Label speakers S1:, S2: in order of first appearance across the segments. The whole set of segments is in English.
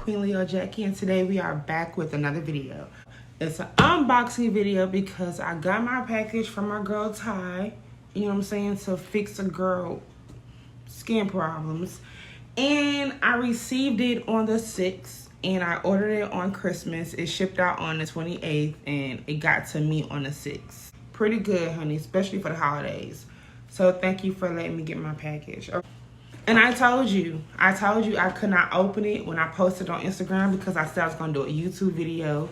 S1: Queen Leo Jackie, and today we are back with another video. It's an unboxing video because I got my package from my girl Ty, you know what I'm saying, to fix a girl skin problems. And I received it on the 6th and I ordered it on Christmas. It shipped out on the 28th and it got to me on the 6th. Pretty good, honey, especially for the holidays. So thank you for letting me get my package. And I told you I could not open it when I posted on Instagram because I said I was gonna do a YouTube video.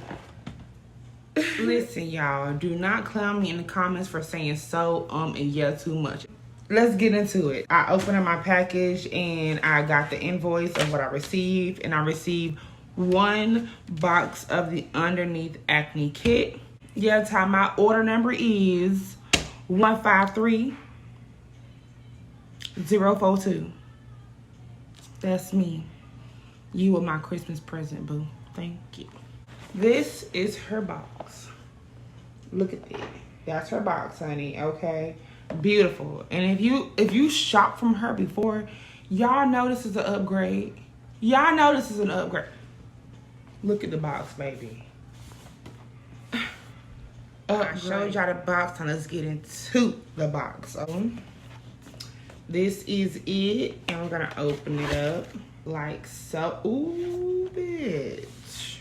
S1: Listen, y'all, do not clown me in the comments for saying so, and yeah too much. Let's get into it. I opened up my package and I got the invoice of what I received, and I received 1 box of the Underneath Acne Kit. Yeah, Ty, my order number is 153042. That's me. You were my Christmas present, boo. Thank you. This is her box. Look at that. That's her box, honey. Okay, beautiful. And if you shop from her before, y'all know this is an upgrade. Y'all know this is an upgrade. Look at the box, baby. I showed y'all the box, and let's get into the box. So, this is it, and we're gonna open it up like so. Ooh, bitch.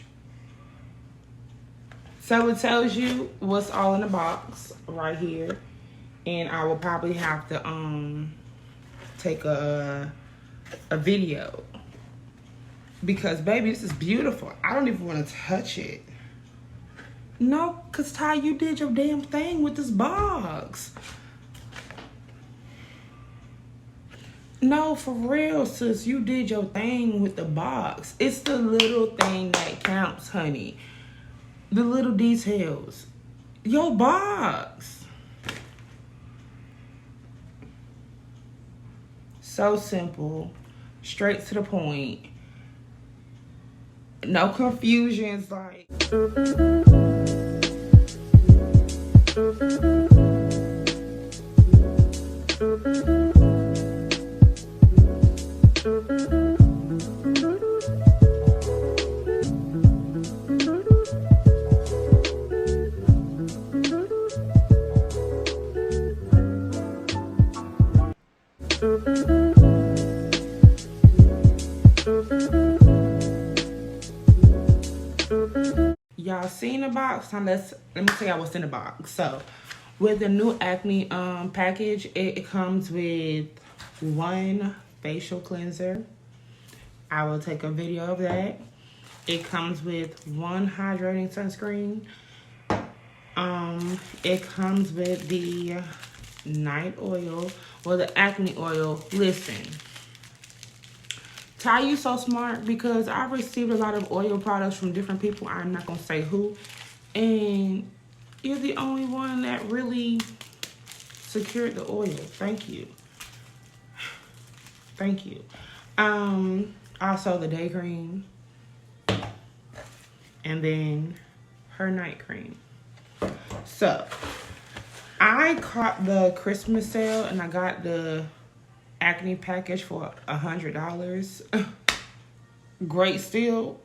S1: So it tells you what's all in the box right here, and I will probably have to take a video because baby, this is beautiful. I don't even want to touch it. No, cause Ty, you did your damn thing with this box. No, for real, sis, you did your thing with the box. It's the little thing that counts, honey. The little details. Your box. So simple. Straight to the point. No confusions, like... Y'all seen the box? Now let me tell y'all what's in the box. So with the new acne package, it comes with 1 facial cleanser. I will take a video of that. It comes with 1 hydrating sunscreen. It comes with the night oil, or the acne oil. Listen, Ty, you so smart, because I received a lot of oil products from different people. I'm not gonna say who, and you're the only one that really secured the oil. Thank you. Thank you. Also the day cream, and then her night cream. So I caught the Christmas sale and I got the acne package for $100. Great steal.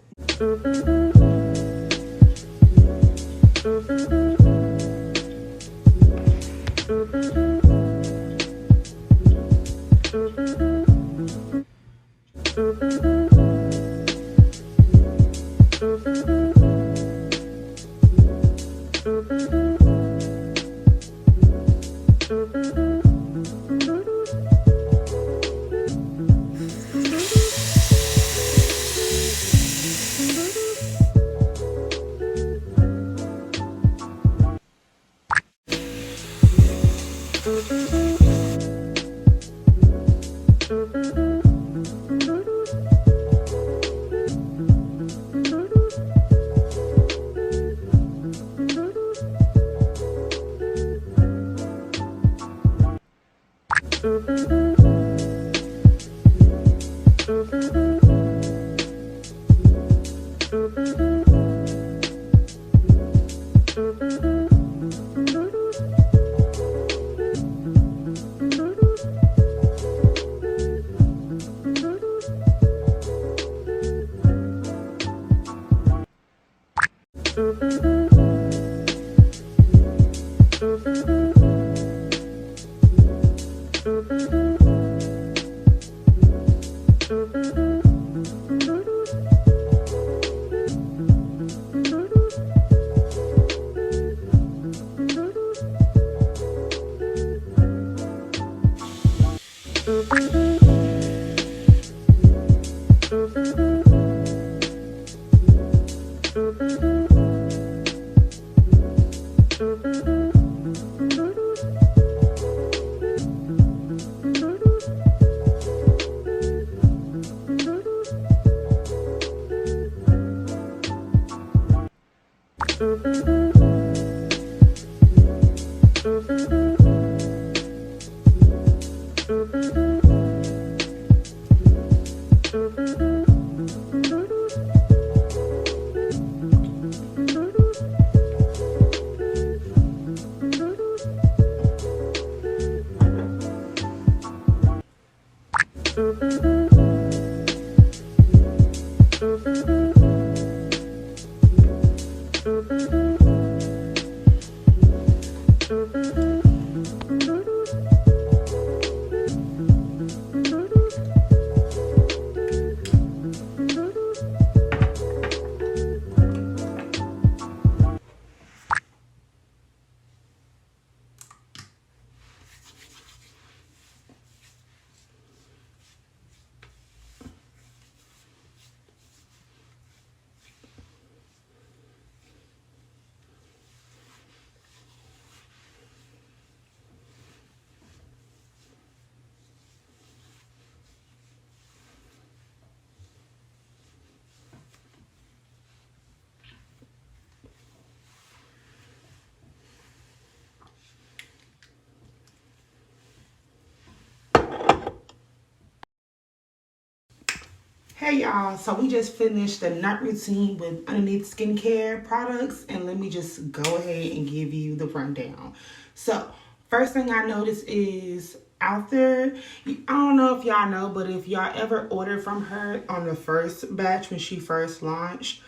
S1: Hey y'all, so we just finished the night routine with Underneath Skincare products, and let me just go ahead and give you the rundown. So first thing I noticed is after, I don't know if y'all know, but if y'all ever ordered from her on the first batch when she first launched,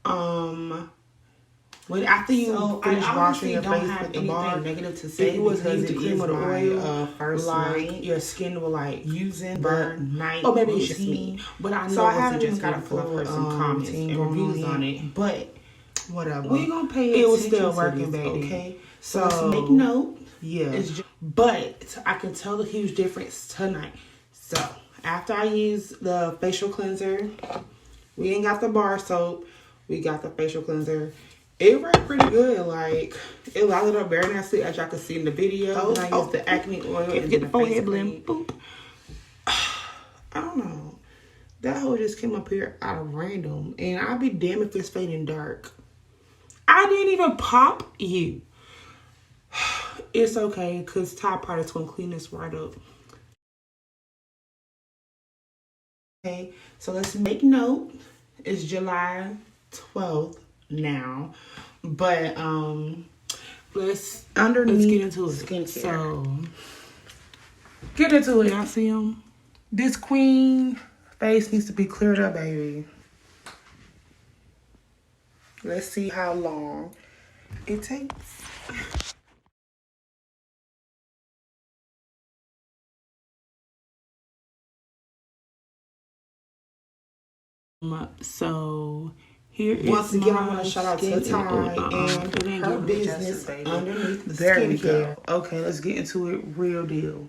S1: after you finish washing your face with the bar, negative to say, it was because it is my first night. Your skin will like using the night. Oh, maybe it's just me, but I know so I haven't just got a full some comments and reviews on it. But whatever, we gonna pay attention. It was still working, baby. Okay, so let's make note. Yeah, but I can tell the huge difference tonight. So after I use the facial cleanser, we ain't got the bar soap. We got the facial cleanser. It worked pretty good. Like, it lasted up very nicely, as y'all can see in the video. I used the acne oil and get the forehead blend. Boop. I don't know. That whole just came up here out of random. And I'd be damned if it's fading dark. I didn't even pop you. It's okay, because Tide product's going to clean this right up. Okay, so let's make note. It's July 12th. Now, but let's get into it. Skincare. So get into it. Y'all see him? This queen face needs to be cleared up, baby. Let's see how long it takes. So here once again, I want to shout out to Ty and her business Underneath Skincare. Okay, let's get into it. Real deal.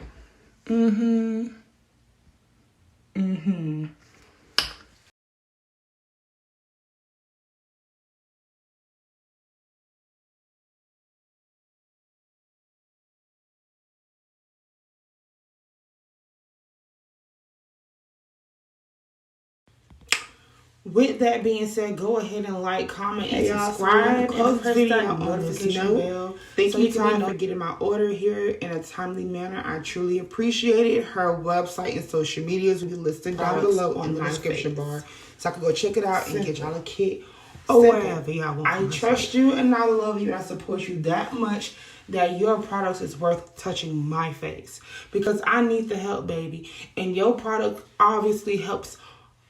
S1: With that being said, go ahead and like, comment, and subscribe, and press that notification bell. Thank you, Ty, for getting my order here in a timely manner. I truly appreciate it. Her website and social medias will be listed down below on the description bar, so I can go check it out and get y'all a kit or whatever y'all want. I trust you and I love you and I support you that much that your product is worth touching my face, because I need the help, baby, and your product obviously helps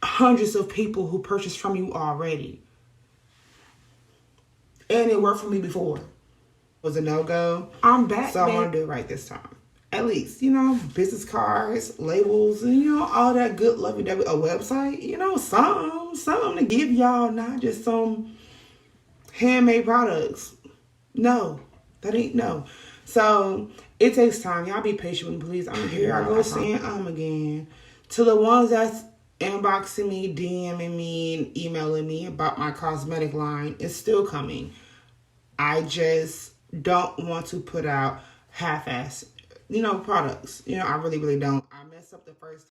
S1: hundreds of people who purchased from you already. And it worked for me before. It was a no-go. I'm back, so I want to do it right this time. At least, business cards, labels, and, all that good lovey-dovey. A website, something to give y'all, not just some handmade products. No, that ain't no. So, it takes time. Y'all be patient with me, please. I'm here. I go saying again. To the ones that's inboxing me, DMing me, and emailing me about my cosmetic line, is still coming. I just don't want to put out half-ass, products. I really, really don't. I messed up the first